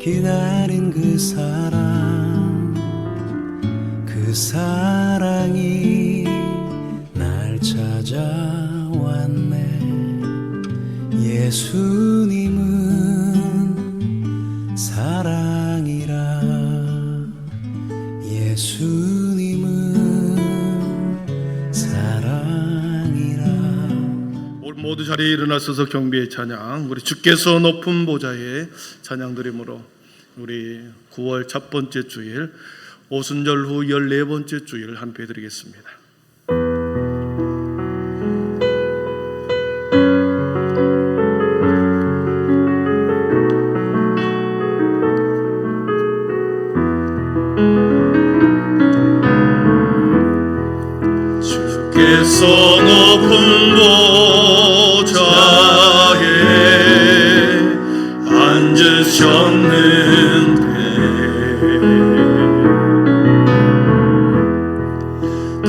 기다린 그 사랑이 날 찾아왔네. 예수님은 사랑이라. 예수님은 사랑이라. 우리 모두 자리에 일어나서서 경배의 찬양, 우리 주께서 높은 보좌에 찬양 드림으로 우리 9월 첫 번째 주일 오순절 후 14번째 주일을 함께 드리겠습니다. 주께서 높은 보좌에 앉으셨는데 그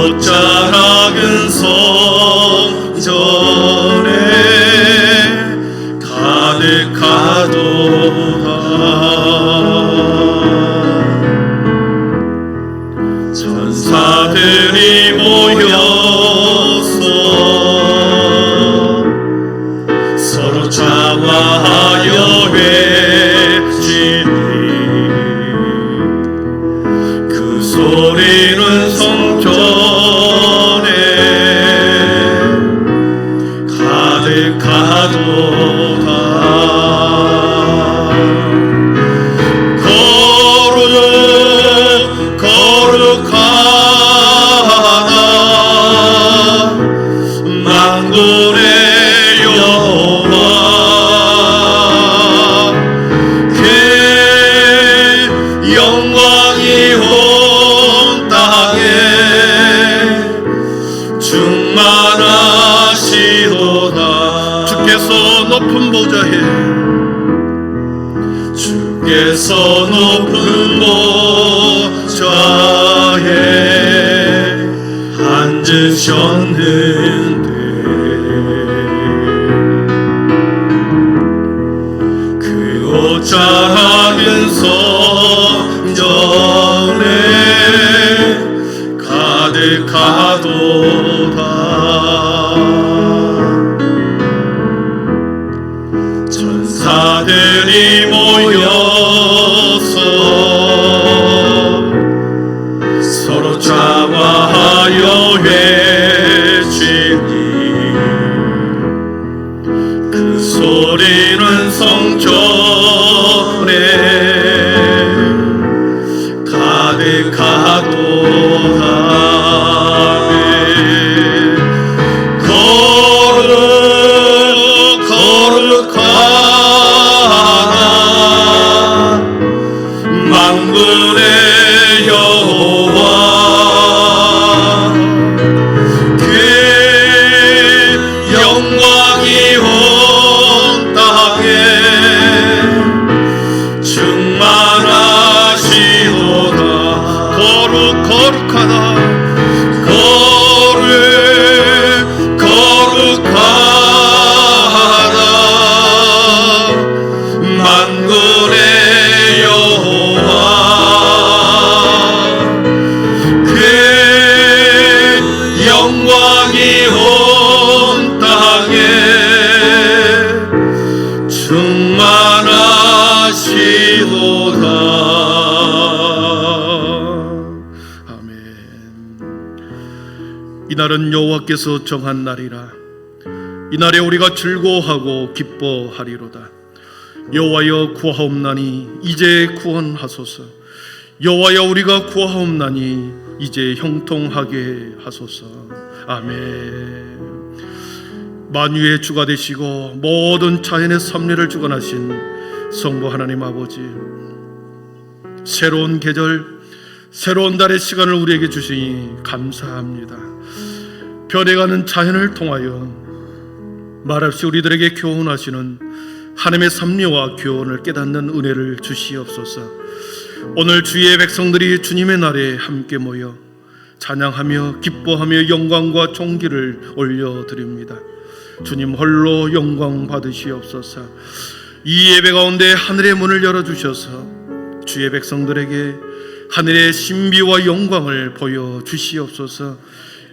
옷자락은 성전에 가득하도다. 천사들이 모여서 서로 자화하여 외치니 그 소리는 성전에 가득하도다. 거룩하다 만군의 여호와, 그 영광이 온 땅에 충만하시도다. 주께서 높은 보좌에 높은 보좌에 앉으셨는데 그 옷자락은 성전에 가득하도다. 천사들이 모여서 서로 자화하여 외치니 그 소리는 성전에 가득하도다. 만군의 여호와, 그 영광이 온 땅에 충만하시도다. 거룩하다. 거룩하다 만군의 여호와, 그 영광이 온 땅에 충만하시도다. 아멘. 이날은 여호와께서 정한 날이라. 이날에 우리가 즐거워하고 기뻐하리로다. 여호와여 구하옵나니 이제 구원하소서. 여호와여 우리가 구하옵나니 이제 형통하게 하소서. 아멘. 만유의 주가 되시고 모든 자연의 섭리를 주관하신 성부 하나님 아버지, 새로운 계절, 새로운 달의 시간을 우리에게 주시니 감사합니다. 변해가는 자연을 통하여 말없이 우리들에게 교훈하시는 하나님의 섭리와 교훈을 깨닫는 은혜를 주시옵소서. 오늘 주의 백성들이 주님의 날에 함께 모여 찬양하며 기뻐하며 영광과 존귀를 올려드립니다. 주님 홀로 영광 받으시옵소서. 이 예배 가운데 하늘의 문을 열어주셔서 주의 백성들에게 하늘의 신비와 영광을 보여주시옵소서.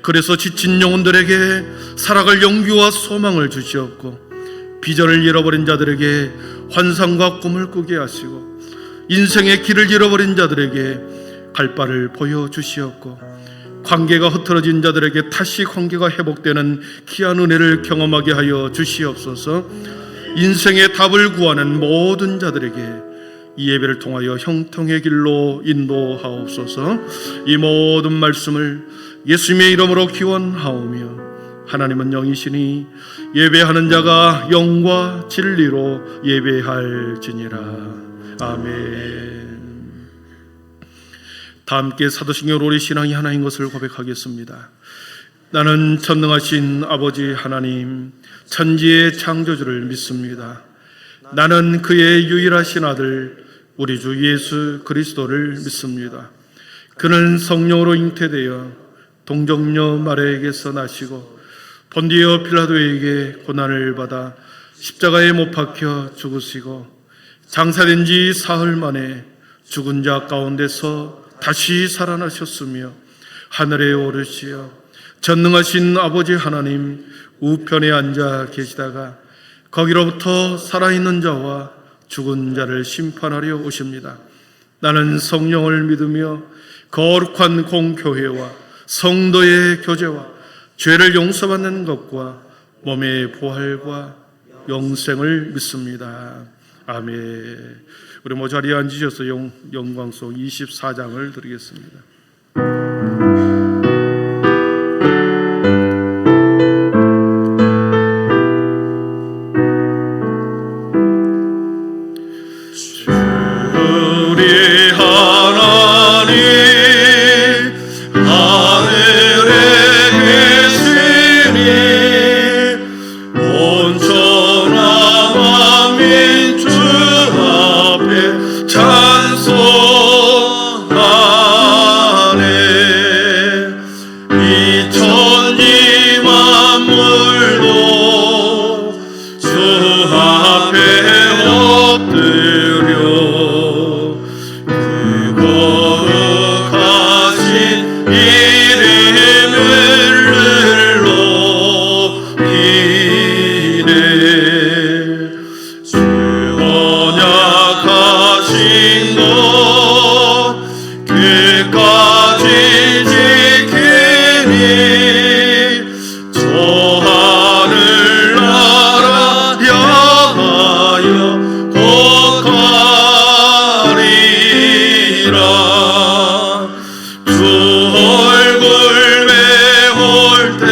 그래서 지친 영혼들에게 살아갈 용기와 소망을 주시옵고, 비전을 잃어버린 자들에게 환상과 꿈을 꾸게 하시고, 인생의 길을 잃어버린 자들에게 갈 바를 보여주시옵고, 관계가 흐트러진 자들에게 다시 관계가 회복되는 귀한 은혜를 경험하게 하여 주시옵소서. 인생의 답을 구하는 모든 자들에게 이 예배를 통하여 형통의 길로 인도하옵소서. 이 모든 말씀을 예수님의 이름으로 기원하오며, 하나님은 영이시니 예배하는 자가 영과 진리로 예배할지니라. 아멘. 다 함께 사도신경 우리 신앙이 하나인 것을 고백하겠습니다. 나는 전능하신 아버지 하나님, 천지의 창조주를 믿습니다. 나는 그의 유일하신 아들 우리 주 예수 그리스도를 믿습니다. 그는 성령으로 잉태되어 동정녀 마리아에게서 나시고 본디오 빌라도에게 고난을 받아 십자가에 못 박혀 죽으시고 장사된 지 사흘 만에 죽은 자 가운데서 다시 살아나셨으며 하늘에 오르시어 전능하신 아버지 하나님 우편에 앉아 계시다가 거기로부터 살아있는 자와 죽은 자를 심판하려 오십니다. 나는 성령을 믿으며 거룩한 공교회와 성도의 교제와 죄를 용서받는 것과 몸의 부활과 영생을 믿습니다. 아멘. 우리 모두 자리에 앉으셔서 영광송 24장을 드리겠습니다. 우리 하나님 하늘에 계시니 온전한 만민 주 앞에 찬송하네. 이 천지 만물도 주 앞에 엎드려 그 거룩하신 이름을 높이네. 주 언약하신 것 끝까지 지키니 저 하늘나라 향하여 곡하리라. 주 얼굴 배울 때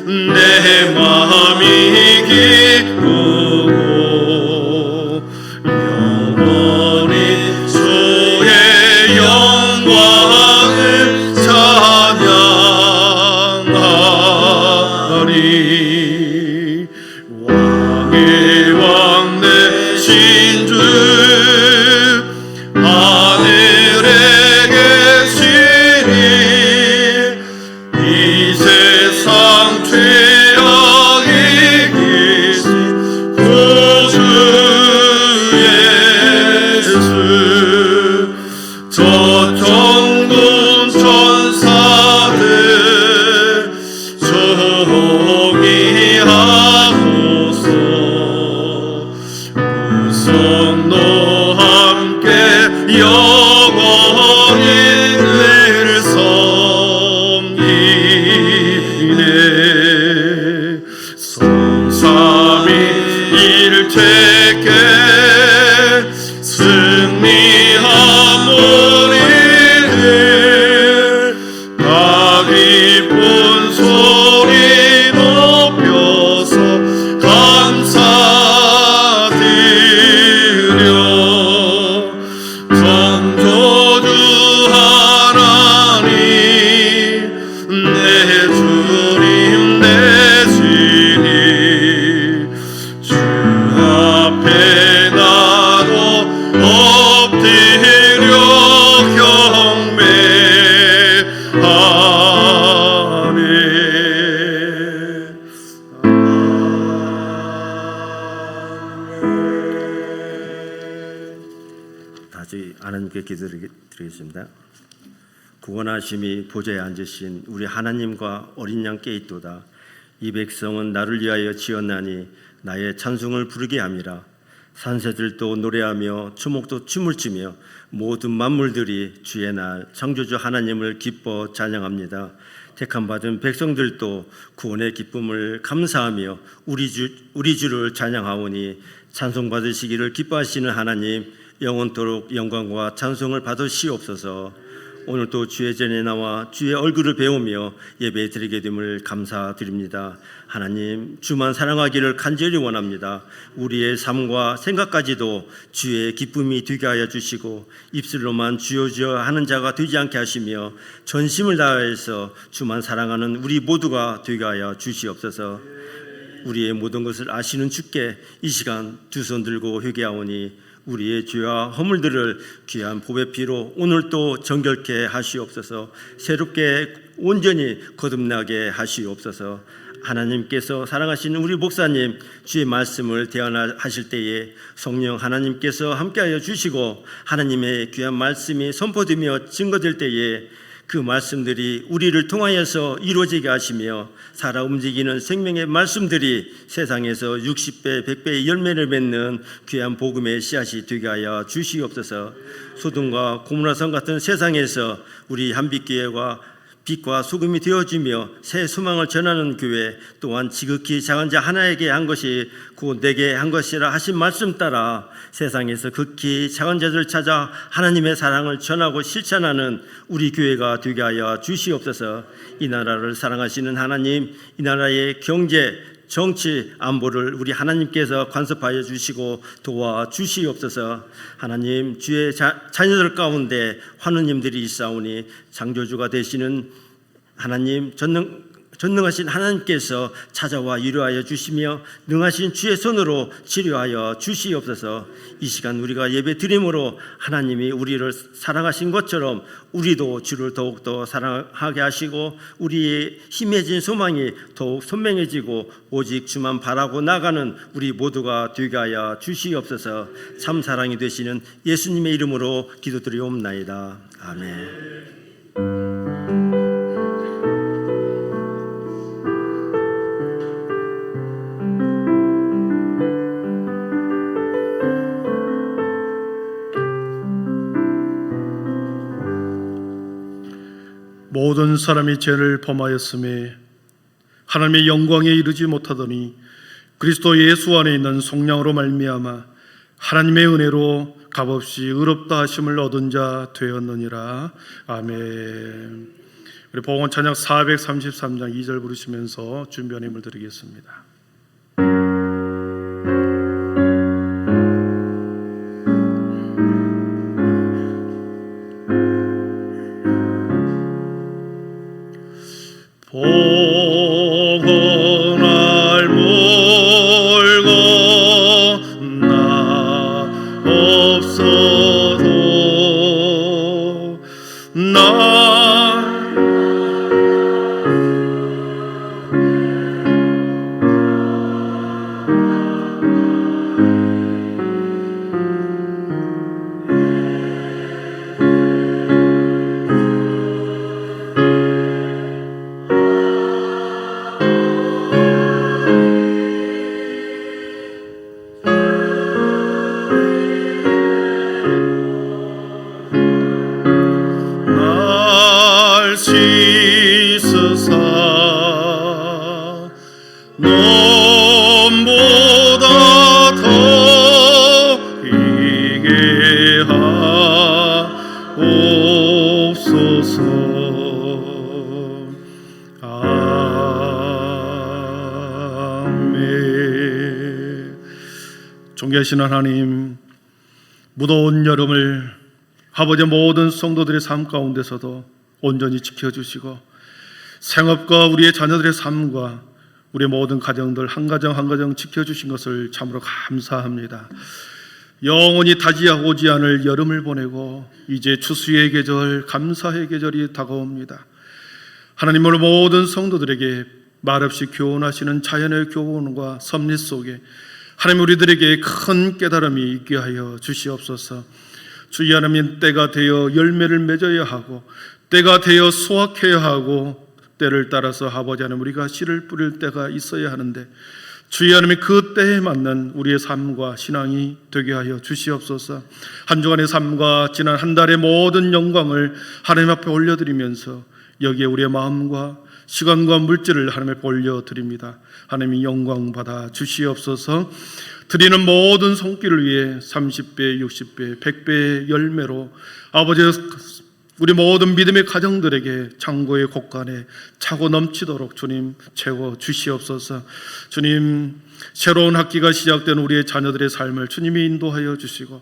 내 마음이 기쁘고 영원히 주의 영광을 찬양하리. 왕의 왕 되신 주 하늘에 계시니 이 세상 죄악이 계신 구주 예수. 저 천군 천사들 정의하소서. 무성도 함께 영원히 늘 섬기네. 성삼위일체께 승리한 우리를 다 기쁜 소리 높여서 감사드려. 창조주 하나님 내 주님 되시니 주 앞에 나 같이 하나님께 기도드리겠습니다. 구원하심이 보좌에 앉으신 우리 하나님과 어린 양께 있도다. 이 백성은 나를 위하여 지었나니 나의 찬송을 부르게 함이라. 산새들도 노래하며 초목도 춤을 추며 모든 만물들이 주의 날 창조주 하나님을 기뻐 찬양합니다. 택함받은 백성들도 구원의 기쁨을 감사하며 우리 주를 찬양하오니 찬송받으시기를 기뻐하시는 하나님, 영원토록 영광과 찬송을 받으시옵소서. 오늘도 주의 전에 나와 주의 얼굴을 배우며 예배 드리게 됨을 감사드립니다. 하나님, 주만 사랑하기를 간절히 원합니다. 우리의 삶과 생각까지도 주의 기쁨이 되게 하여 주시고 입술로만 주여 주여 하는 자가 되지 않게 하시며 전심을 다해서 주만 사랑하는 우리 모두가 되게 하여 주시옵소서. 우리의 모든 것을 아시는 주께 이 시간 두 손 들고 회개하오니 우리의 죄와 허물들을 귀한 보배 피로 오늘 또 정결케 하시옵소서. 새롭게 온전히 거듭나게 하시옵소서. 하나님께서 사랑하시는 우리 목사님 주의 말씀을 대언하실 때에 성령 하나님께서 함께하여 주시고 하나님의 귀한 말씀이 선포되며 증거될 때에 그 말씀들이 우리를 통하여서 이루어지게 하시며 살아 움직이는 생명의 말씀들이 세상에서 60배, 100배의 열매를 맺는 귀한 복음의 씨앗이 되게 하여 주시옵소서. 소돔과 고모라성 같은 세상에서 우리 한빛교회가 빛과 소금이 되어주며 새 소망을 전하는 교회, 또한 지극히 작은 자 하나에게 한 것이 곧 내게 한 것이라 하신 말씀 따라 세상에서 극히 작은 자들을 찾아 하나님의 사랑을 전하고 실천하는 우리 교회가 되게 하여 주시옵소서. 이 나라를 사랑하시는 하나님, 이 나라의 경제, 정치, 안보를 우리 하나님께서 간섭하여 주시고 도와 주시옵소서. 하나님, 주의 자녀들 가운데 환우님들이 있사오니 창조주가 되시는 하나님, 전능하신 하나님께서 찾아와 위로하여 주시며 능하신 주의 손으로 치료하여 주시옵소서. 이 시간 우리가 예배 드림으로 하나님이 우리를 사랑하신 것처럼 우리도 주를 더욱더 사랑하게 하시고 우리의 힘해진 소망이 더욱 선명해지고 오직 주만 바라고 나가는 우리 모두가 되게 하여 주시옵소서. 참 사랑이 되시는 예수님의 이름으로 기도드리옵나이다. 아멘. 모든 사람이 죄를 범하였음에 하나님의 영광에 이르지 못하더니 그리스도 예수 안에 있는 속량으로 말미암아 하나님의 은혜로 값없이 의롭다 하심을 얻은 자 되었느니라. 아멘. 우리 복음 찬양 433장 2절 부르시면서 준비한 힘을 드리겠습니다. 복음을 몰고 나 없어도 나 씻으사 nom보다 더 이게 하옵소서. 아멘. 존귀하신 하나님, 무더운 여름을 아버지의 모든 성도들의 삶 가운데서도 온전히 지켜주시고 생업과 우리의 자녀들의 삶과 우리의 모든 가정들 한 가정 한 가정 지켜주신 것을 참으로 감사합니다. 영원히 타지하고지 않을 여름을 보내고 이제 추수의 계절, 감사의 계절이 다가옵니다. 하나님, 오늘 모든 성도들에게 말없이 교훈하시는 자연의 교훈과 섭리 속에 하나님 우리들에게 큰 깨달음이 있게 하여 주시옵소서. 주의 하나님, 때가 되어 열매를 맺어야 하고 때가 되어 수확해야 하고 때를 따라서 아버지 하나님 우리가 씨를 뿌릴 때가 있어야 하는데 주의 하나님 그 때에 맞는 우리의 삶과 신앙이 되게 하여 주시옵소서. 한 주간의 삶과 지난 한 달의 모든 영광을 하나님 앞에 올려드리면서 여기에 우리의 마음과 시간과 물질을 하나님 앞에 올려드립니다. 하나님이 영광 받아 주시옵소서. 드리는 모든 손길을 위해 30배, 60배, 100배의 열매로 아버지 우리 모든 믿음의 가정들에게 창고의 곳간에 차고 넘치도록 주님 채워 주시옵소서. 주님, 새로운 학기가 시작된 우리의 자녀들의 삶을 주님이 인도하여 주시고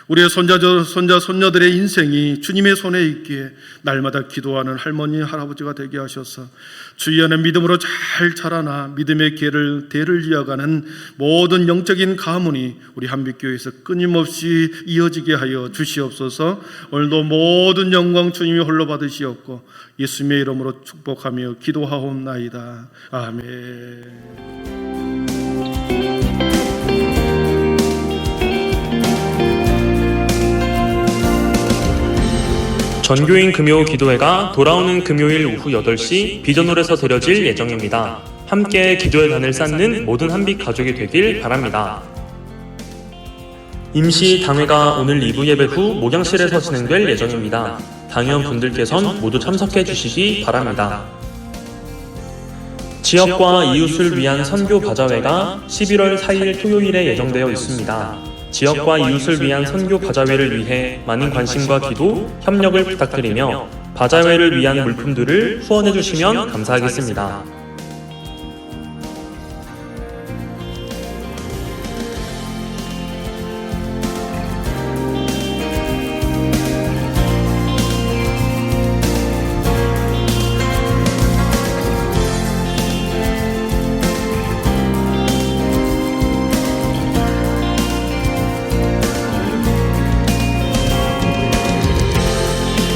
우리의 손자, 손녀들의 인생이 주님의 손에 있기에 날마다 기도하는 할머니, 할아버지가 되게 하셔서 주의 안에 믿음으로 잘 자라나 믿음의 대를 이어가는 모든 영적인 가문이 우리 한빛교회에서 끊임없이 이어지게 하여 주시옵소서. 오늘도 모든 영광 주님이 홀로 받으시옵고 예수님의 이름으로 축복하며 기도하옵나이다. 아멘. 전교인 금요 기도회가 돌아오는 금요일 오후 8시 비전홀에서 드려질 예정입니다. 함께 기도의 단을 쌓는 모든 한빛 가족이 되길 바랍니다. 임시 당회가 오늘 2부 예배 후 목양실에서 진행될 예정입니다. 당회원분들께선 모두 참석해 주시기 바랍니다. 지역과 이웃을 위한 선교 바자회가 11월 4일 토요일에 예정되어 있습니다. 지역과 이웃을 위한 선교 바자회를 위해 많은 관심과 기도, 협력을 부탁드리며 바자회를 위한 물품들을 후원해 주시면 감사하겠습니다.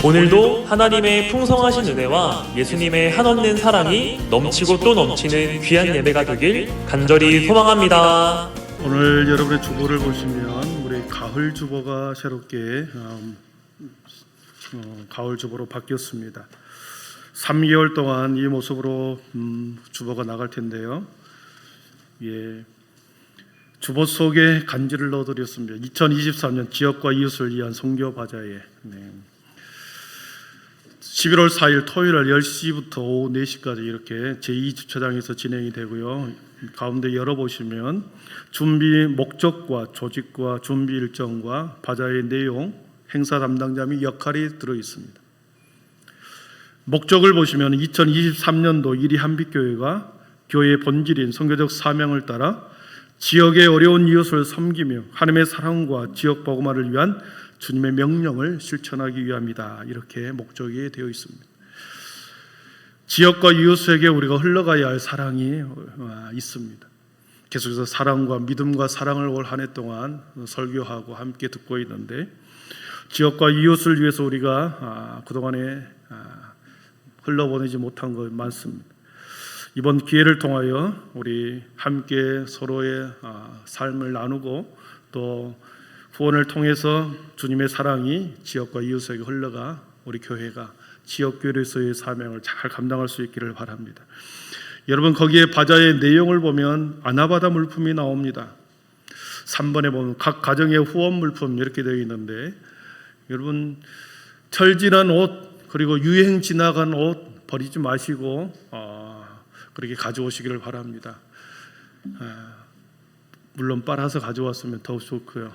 오늘도 하나님의 풍성하신 은혜와 예수님의 한없는 사랑이 넘치고 또 넘치는 귀한 예배가 되길 간절히 소망합니다. 오늘 여러분의 주보를 보시면 우리 가을 주보가 새롭게 가을 주보로 바뀌었습니다. 3개월 동안 이 모습으로 주보가 나갈 텐데요. 예, 주보 속에 간지를 넣어드렸습니다. 2023년 지역과 이웃을 위한 선교 바자회. 11월 4일 토요일 10시부터 오후 4시까지 이렇게 제2주차장에서 진행이 되고요. 가운데 열어보시면 준비 목적과 조직과 준비 일정과 바자회의 내용, 행사 담당자 및 역할이 들어있습니다. 목적을 보시면 2023년도 이리 한빛교회가 교회의 본질인 선교적 사명을 따라 지역의 어려운 이웃을 섬기며 하나님의 사랑과 지역 복음화를 위한 주님의 명령을 실천하기 위함이다. 이렇게 목적이 되어 있습니다. 지역과 이웃에게 우리가 흘러가야 할 사랑이 있습니다. 계속해서 사랑과 믿음과 사랑을 올 한 해 동안 설교하고 함께 듣고 있는데 지역과 이웃을 위해서 우리가 그동안에 흘러보내지 못한 것 많습니다. 이번 기회를 통하여 우리 함께 서로의 삶을 나누고 또 후원을 통해서 주님의 사랑이 지역과 이웃에게 흘러가 우리 교회가 지역교회로서의 사명을 잘 감당할 수 있기를 바랍니다. 여러분 거기에 바자의 내용을 보면 아나바다 물품이 나옵니다. 3번에 보면 각 가정의 후원 물품 이렇게 되어 있는데 여러분 철 지난 옷 그리고 유행 지나간 옷 버리지 마시고 그렇게 가져오시기를 바랍니다. 물론 빨아서 가져왔으면 더 좋고요.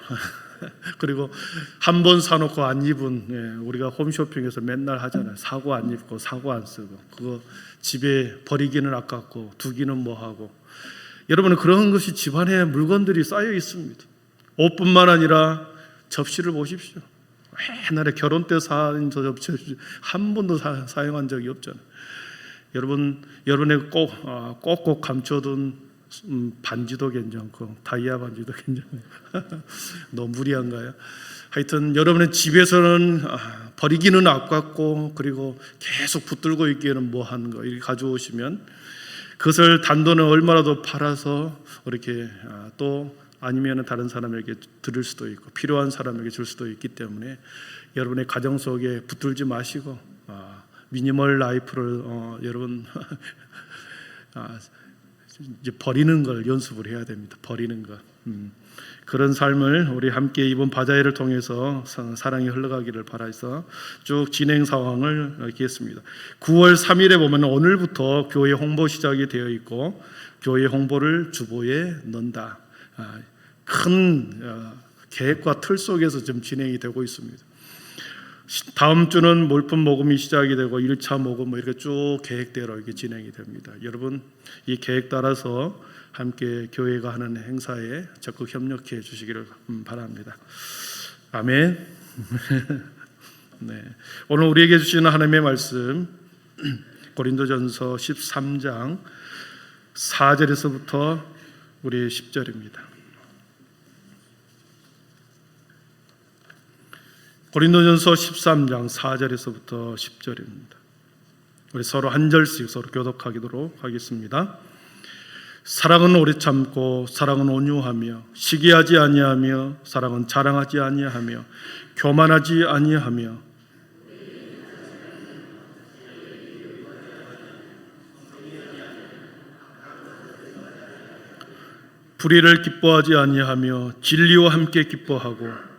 그리고 한 번 사놓고 안 입은 우리가 홈쇼핑에서 맨날 하잖아요. 사고 안 입고 사고 안 쓰고 그거 집에 버리기는 아깝고 두기는 뭐하고 여러분은 그런 것이 집안에 물건들이 쌓여 있습니다. 옷뿐만 아니라 접시를 보십시오. 옛날에 결혼 때 산 저 접시 한 번도 사용한 적이 없잖아요. 여러분의 꼭꼭 감춰둔 반지도 괜찮고 다이아 반지도 괜찮아요. 너무 무리한가요? 하여튼 여러분의 집에서는 버리기는 아깝고 그리고 계속 붙들고 있기에는 뭐하는 거 이렇게 가져오시면 그것을 단돈을 얼마라도 팔아서 이렇게 또 아니면 다른 사람에게 들을 수도 있고 필요한 사람에게 줄 수도 있기 때문에 여러분의 가정 속에 붙들지 마시고 미니멀 라이프를 여러분 이제 버리는 걸 연습을 해야 됩니다. 버리는 것. 그런 삶을 우리 함께 이번 바자회를 통해서 사랑이 흘러가기를 바라서 쭉 진행 상황을 알겠습니다. 9월 3일에 보면 오늘부터 교회 홍보 시작이 되어 있고 교회 홍보를 주보에 넣는다. 큰 계획과 틀 속에서 좀 진행이 되고 있습니다. 다음 주는 몰품 모금이 시작이 되고 1차 모금 이렇게 쭉 계획대로 이렇게 진행이 됩니다. 여러분 이 계획 따라서 함께 교회가 하는 행사에 적극 협력해 주시기를 바랍니다. 아멘. 네. 오늘 우리에게 주시는 하나님의 말씀 고린도전서 13장 4절에서부터 우리 10절입니다. 고린도전서 13장 4절에서부터 10절입니다. 우리 서로 한 절씩 서로 교독하도록 하겠습니다. 사랑은 오래 참고 사랑은 온유하며 시기하지 아니하며 사랑은 자랑하지 아니하며 교만하지 아니하며 불의를 기뻐하지 아니하며 진리와 함께 기뻐하고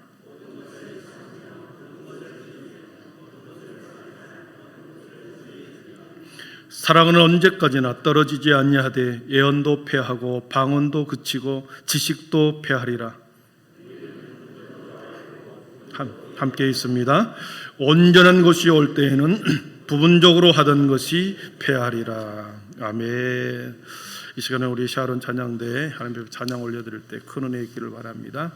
사랑은 언제까지나 떨어지지 아니하되 예언도 패하고 방언도 그치고 지식도 패하리라. 함께 있습니다. 온전한 것이 올 때에는 부분적으로 하던 것이 패하리라. 아멘. 이 시간에 우리 샤론 찬양대에 하나님 앞에 찬양 올려드릴 때 큰 은혜 있기를 바랍니다.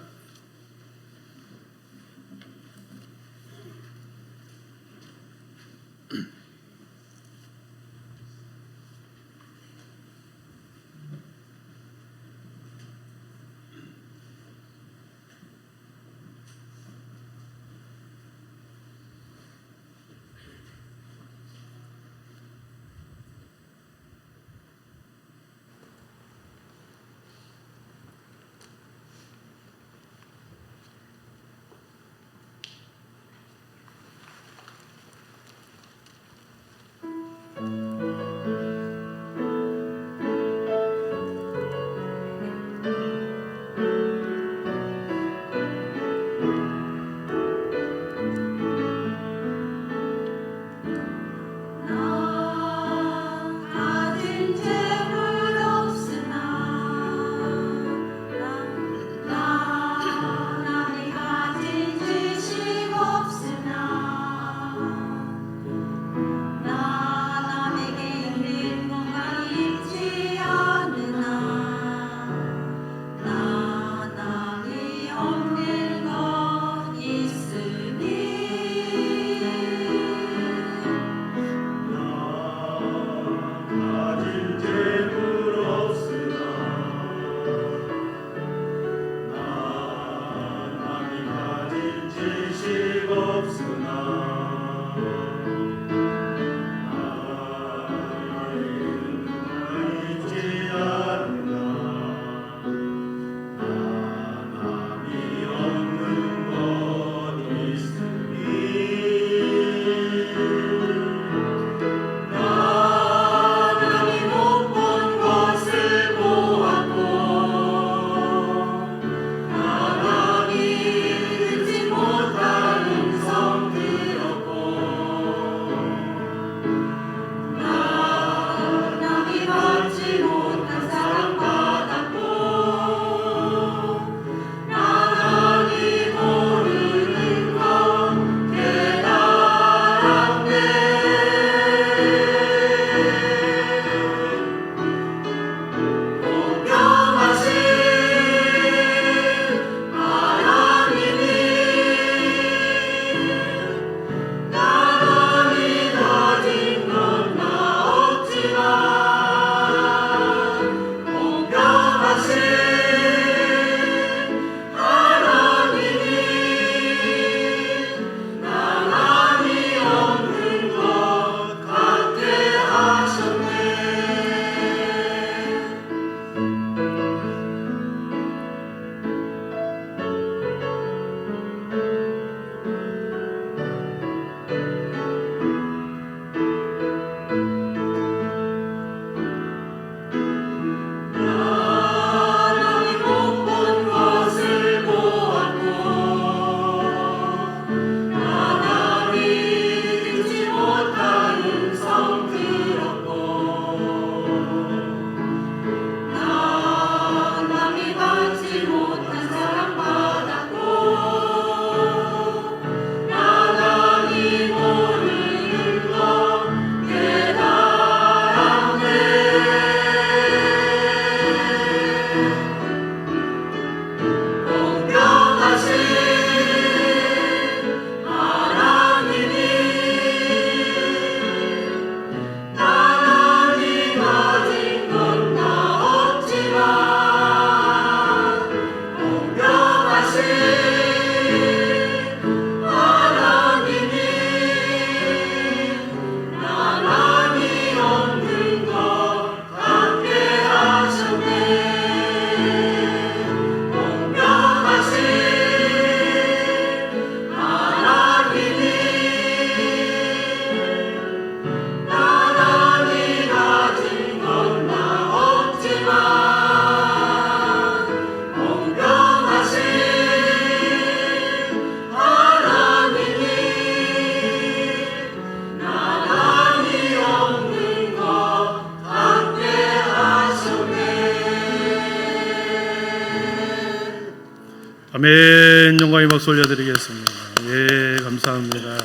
아멘. 영광의 박수 올려드리겠습니다. 예, 감사합니다.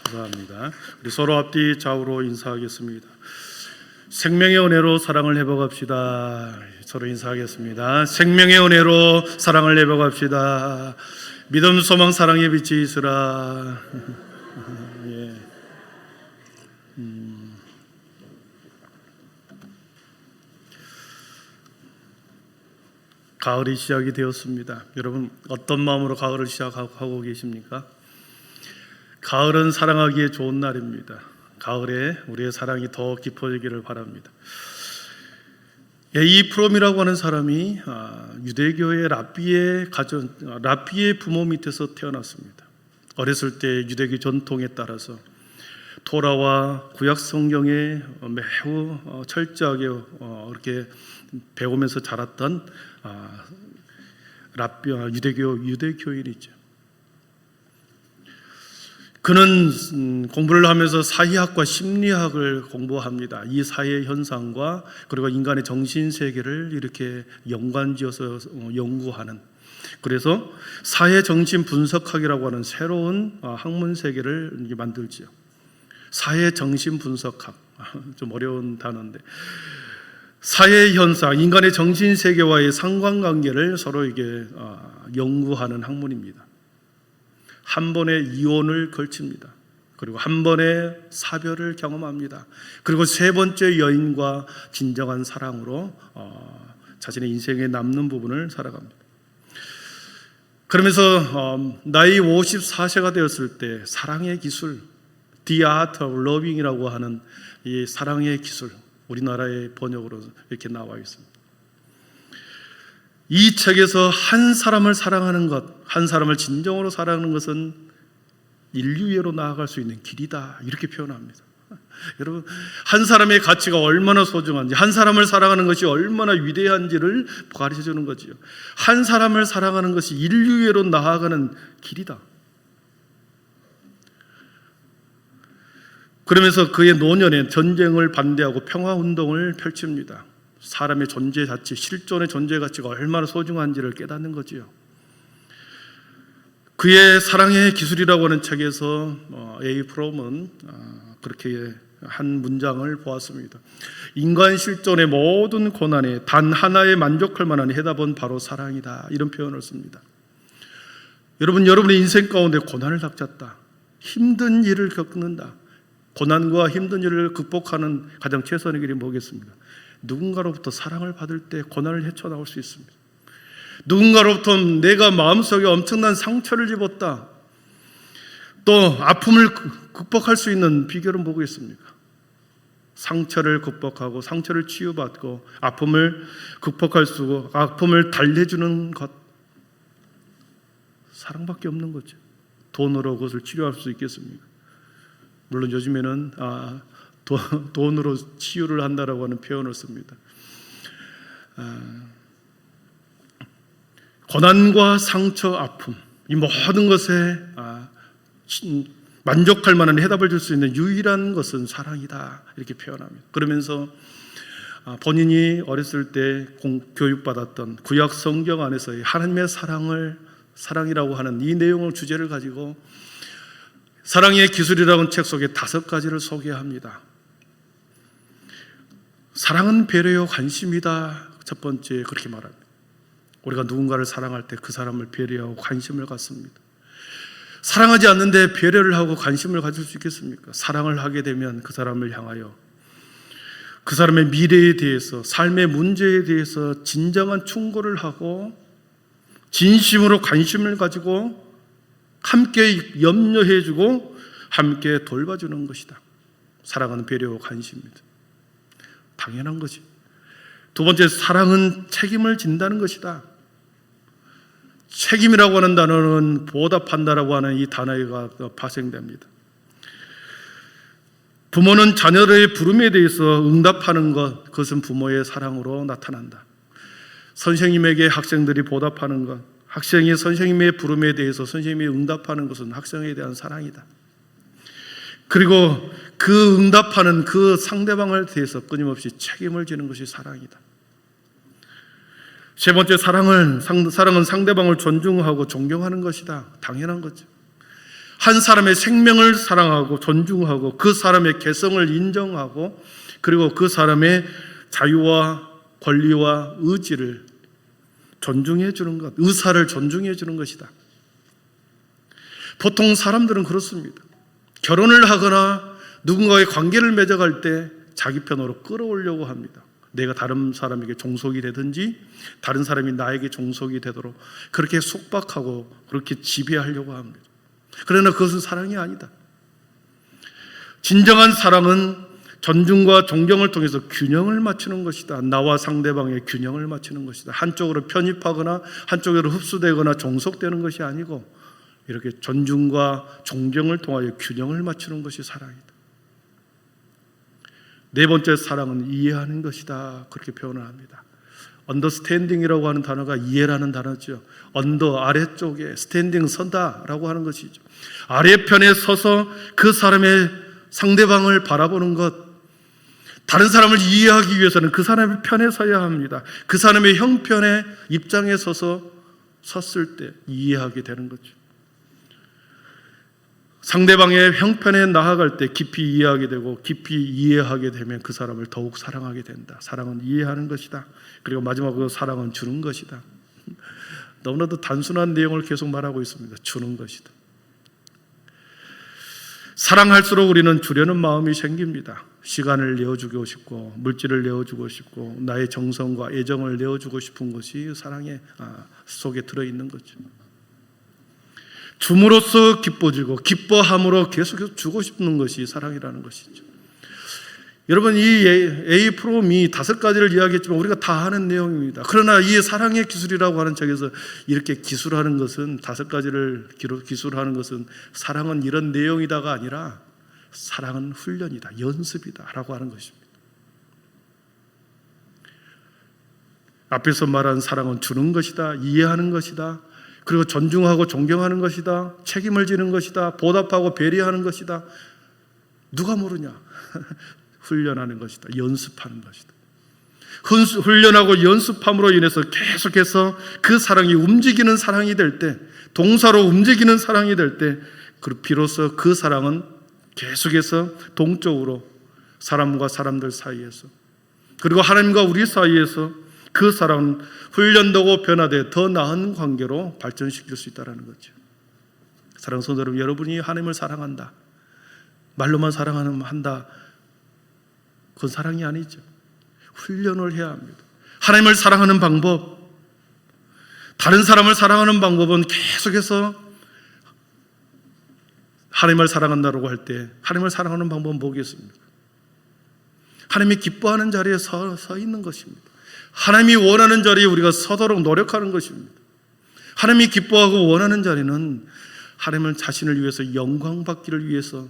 감사합니다. 우리 서로 앞뒤 좌우로 인사하겠습니다. 생명의 은혜로 사랑을 회복합시다. 서로 인사하겠습니다. 생명의 은혜로 사랑을 회복합시다. 믿음, 소망, 사랑의 빛이 있으라. 예. 가을이 시작이 되었습니다. 여러분 어떤 마음으로 가을을 시작하고 계십니까? 가을은 사랑하기에 좋은 날입니다. 가을에 우리의 사랑이 더 깊어지기를 바랍니다. 에이프롬이라고 하는 사람이 유대교의 랍비의 부모 밑에서 태어났습니다. 어렸을 때 유대교 전통에 따라서 토라와 구약 성경에 매우 철저하게 이렇게 배우면서 자랐던 유대교인이죠. 그는 공부를 하면서 사회학과 심리학을 공부합니다. 이 사회 현상과 그리고 인간의 정신 세계를 이렇게 연관지어서 연구하는, 그래서 사회 정신 분석학이라고 하는 새로운 학문 세계를 만들지요. 사회 정신 분석학, 좀 어려운 단어인데, 사회 현상, 인간의 정신 세계와의 상관관계를 서로 이게 연구하는 학문입니다. 한 번의 이혼을 걸칩니다. 그리고 한 번의 사별을 경험합니다. 그리고 세 번째 여인과 진정한 사랑으로 자신의 인생에 남는 부분을 살아갑니다. 그러면서 나이 54세가 되었을 때 사랑의 기술, The Art of Loving이라고 하는 이 사랑의 기술, 우리나라의 번역으로 이렇게 나와 있습니다. 이 책에서 한 사람을 사랑하는 것, 한 사람을 진정으로 사랑하는 것은 인류애로 나아갈 수 있는 길이다, 이렇게 표현합니다. 여러분, 한 사람의 가치가 얼마나 소중한지, 한 사람을 사랑하는 것이 얼마나 위대한지를 가르쳐주는 거지요. 한 사람을 사랑하는 것이 인류애로 나아가는 길이다. 그러면서 그의 노년에 전쟁을 반대하고 평화운동을 펼칩니다. 사람의 존재 가치, 실존의 존재 가치가 얼마나 소중한지를 깨닫는 거지요. 그의 사랑의 기술이라고 하는 책에서 에이프롬은 그렇게 한 문장을 보았습니다. 인간 실존의 모든 고난에 단 하나에 만족할 만한 해답은 바로 사랑이다, 이런 표현을 씁니다. 여러분의 인생 가운데 고난을 닥쳤다, 힘든 일을 겪는다. 고난과 힘든 일을 극복하는 가장 최선의 길이 뭐겠습니까? 누군가로부터 사랑을 받을 때 고난을 헤쳐나올 수 있습니다. 누군가로부터 내가 마음속에 엄청난 상처를 입었다, 또 아픔을 극복할 수 있는 비결은 뭐겠습니까? 상처를 극복하고 상처를 치유받고 아픔을 극복할 수 있고 아픔을 달래주는 것, 사랑밖에 없는 거죠. 돈으로 그것을 치료할 수 있겠습니까? 물론 요즘에는 돈으로 치유를 한다라고 하는 표현을 씁니다. 고난과 상처, 아픔, 이 모든 것에 만족할 만한 해답을 줄 수 있는 유일한 것은 사랑이다, 이렇게 표현합니다. 그러면서 본인이 어렸을 때 교육받았던 구약 성경 안에서의 하나님의 사랑이라고 하는 이 내용을 주제를 가지고 사랑의 기술이라는 책 속에 5가지를 소개합니다. 사랑은 배려요 관심이다. 첫 번째 그렇게 말합니다. 우리가 누군가를 사랑할 때 그 사람을 배려하고 관심을 갖습니다. 사랑하지 않는데 배려를 하고 관심을 가질 수 있겠습니까? 사랑을 하게 되면 그 사람을 향하여 그 사람의 미래에 대해서, 삶의 문제에 대해서 진정한 충고를 하고 진심으로 관심을 가지고 함께 염려해주고 함께 돌봐주는 것이다. 사랑은 배려와 관심입니다. 당연한 거지. 두 번째, 사랑은 책임을 진다는 것이다. 책임이라고 하는 단어는 보답한다라고 하는 이 단어가 파생됩니다. 부모는 자녀들의 부름에 대해서 응답하는 것, 그것은 부모의 사랑으로 나타난다. 선생님에게 학생들이 보답하는 것, 학생이 선생님의 부름에 대해서 선생님이 응답하는 것은 학생에 대한 사랑이다. 그리고 그 응답하는 그 상대방을 대해서 끊임없이 책임을 지는 것이 사랑이다. 세 번째, 사랑은 상대방을 존중하고 존경하는 것이다. 당연한 거죠. 한 사람의 생명을 사랑하고 존중하고 그 사람의 개성을 인정하고 그리고 그 사람의 자유와 권리와 의지를 존중해 주는 것, 의사를 존중해 주는 것이다. 보통 사람들은 그렇습니다. 결혼을 하거나 누군가의 관계를 맺어갈 때 자기 편으로 끌어오려고 합니다. 내가 다른 사람에게 종속이 되든지 다른 사람이 나에게 종속이 되도록 그렇게 속박하고 그렇게 지배하려고 합니다. 그러나 그것은 사랑이 아니다. 진정한 사랑은 존중과 존경을 통해서 균형을 맞추는 것이다. 나와 상대방의 균형을 맞추는 것이다. 한쪽으로 편입하거나 한쪽으로 흡수되거나 종속되는 것이 아니고 이렇게 존중과 존경을 통하여 균형을 맞추는 것이 사랑이다. 네 번째, 사랑은 이해하는 것이다. 그렇게 표현을 합니다. understanding이라고 하는 단어가 이해라는 단어죠. 언더, 아래쪽에, 스탠딩, 선다라고 하는 것이죠. 아래편에 서서 그 사람의 상대방을 바라보는 것, 다른 사람을 이해하기 위해서는 그 사람의 편에 서야 합니다. 그 사람의 형편의 입장에 섰을 때 이해하게 되는 거죠. 상대방의 형편에 나아갈 때 깊이 이해하게 되고 깊이 이해하게 되면 그 사람을 더욱 사랑하게 된다. 사랑은 이해하는 것이다. 그리고 마지막으로 사랑은 주는 것이다. 너무나도 단순한 내용을 계속 말하고 있습니다. 주는 것이다. 사랑할수록 우리는 주려는 마음이 생깁니다. 시간을 내어주고 싶고 물질을 내어주고 싶고 나의 정성과 애정을 내어주고 싶은 것이 사랑의 속에 들어있는 거죠. 줌으로써 기뻐지고 기뻐함으로 계속해서 주고 싶은 것이 사랑이라는 것이죠. 여러분, 이 A 프롬이 5가지를 이야기했지만 우리가 다 아는 내용입니다. 그러나 이 사랑의 기술이라고 하는 책에서 이렇게 기술하는 것은 5가지를 기술하는 것은 사랑은 이런 내용이다가 아니라 사랑은 훈련이다, 연습이다 라고 하는 것입니다. 앞에서 말한 사랑은 주는 것이다, 이해하는 것이다, 그리고 존중하고 존경하는 것이다, 책임을 지는 것이다, 보답하고 배려하는 것이다. 누가 모르냐? 훈련하는 것이다, 연습하는 것이다. 훈련하고 연습함으로 인해서 계속해서 그 사랑이 움직이는 사랑이 될 때, 동사로 움직이는 사랑이 될 때 비로소 그 사랑은 계속해서 동적으로 사람과 사람들 사이에서 그리고 하나님과 우리 사이에서 그 사랑은 훈련되고 변화돼 더 나은 관계로 발전시킬 수 있다는 거죠. 사랑하는 성도 여러분, 여러분이 하나님을 사랑한다, 말로만 사랑한다, 그건 사랑이 아니죠. 훈련을 해야 합니다. 하나님을 사랑하는 방법, 다른 사람을 사랑하는 방법은 계속해서 하나님을 사랑한다고 할 때 하나님을 사랑하는 방법은 뭐겠습니까? 하나님이 기뻐하는 자리에 서 있는 것입니다. 하나님이 원하는 자리에 우리가 서도록 노력하는 것입니다. 하나님이 기뻐하고 원하는 자리는 하나님을 자신을 위해서 영광 받기를 위해서,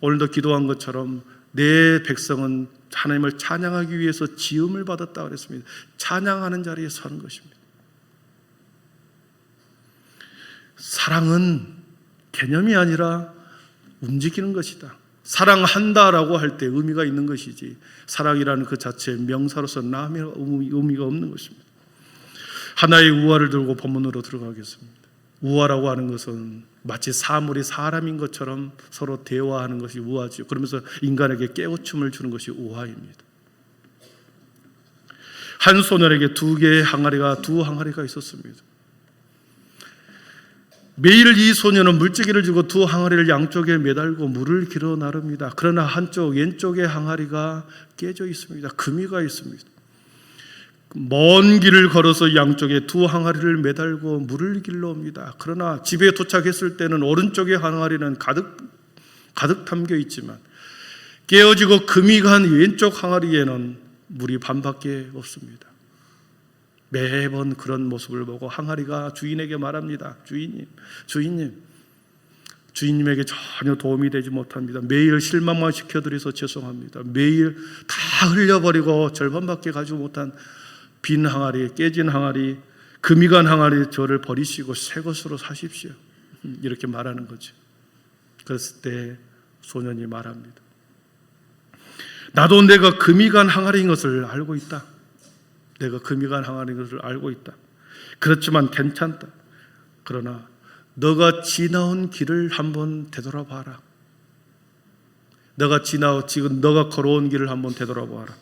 오늘도 기도한 것처럼 내 백성은 하나님을 찬양하기 위해서 지음을 받았다 그랬습니다. 찬양하는 자리에 서는 것입니다. 사랑은 개념이 아니라 움직이는 것이다. 사랑한다라고 할 때 의미가 있는 것이지 사랑이라는 그 자체의 명사로서 남의 의미가 없는 것입니다. 하나의 우화를 들고 본문으로 들어가겠습니다. 우화라고 하는 것은 마치 사물이 사람인 것처럼 서로 대화하는 것이 우화죠. 그러면서 인간에게 깨우침을 주는 것이 우화입니다. 한 소년에게 두 항아리가 있었습니다. 매일 이 소년은 물지개를 쥐고 두 항아리를 양쪽에 매달고 물을 길어 나릅니다. 그러나 한쪽 왼쪽의 항아리가 깨져 있습니다. 금이가 있습니다. 먼 길을 걸어서 양쪽에 두 항아리를 매달고 물을 길러 옵니다. 그러나 집에 도착했을 때는 오른쪽의 항아리는 가득 담겨 있지만 깨어지고 금이 간 왼쪽 항아리에는 물이 반밖에 없습니다. 매번 그런 모습을 보고 항아리가 주인에게 말합니다. 주인님에게 전혀 도움이 되지 못합니다. 매일 실망만 시켜드려서 죄송합니다. 매일 다 흘려버리고 절반밖에 가지고 못한 빈 항아리, 깨진 항아리, 금이 간 항아리 저를 버리시고 새 것으로 사십시오. 이렇게 말하는 거죠. 그랬을 때 소년이 말합니다. 나도 내가 금이 간 항아리인 것을 알고 있다. 내가 금이간 항아리인 것을 알고 있다. 그렇지만 괜찮다. 그러나 너가 지나온 길을 한번 되돌아봐라. 지금 너가 걸어온 길을 한번 되돌아봐라.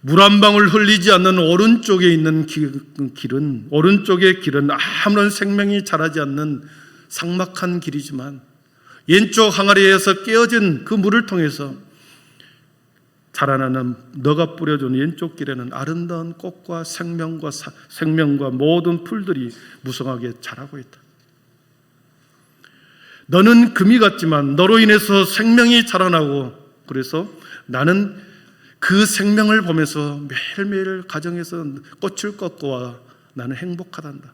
물 한 방울 흘리지 않는 오른쪽에 있는 길은, 오른쪽의 길은 아무런 생명이 자라지 않는 삭막한 길이지만 왼쪽 항아리에서 깨어진 그 물을 통해서 자라나는 너가 뿌려준 왼쪽 길에는 아름다운 꽃과 생명과 모든 풀들이 무성하게 자라고 있다. 너는 금이 같지만 너로 인해서 생명이 자라나고, 그래서 나는 그 생명을 보면서 매일매일 가정에서 꽃을 꺾고 나는 행복하단다.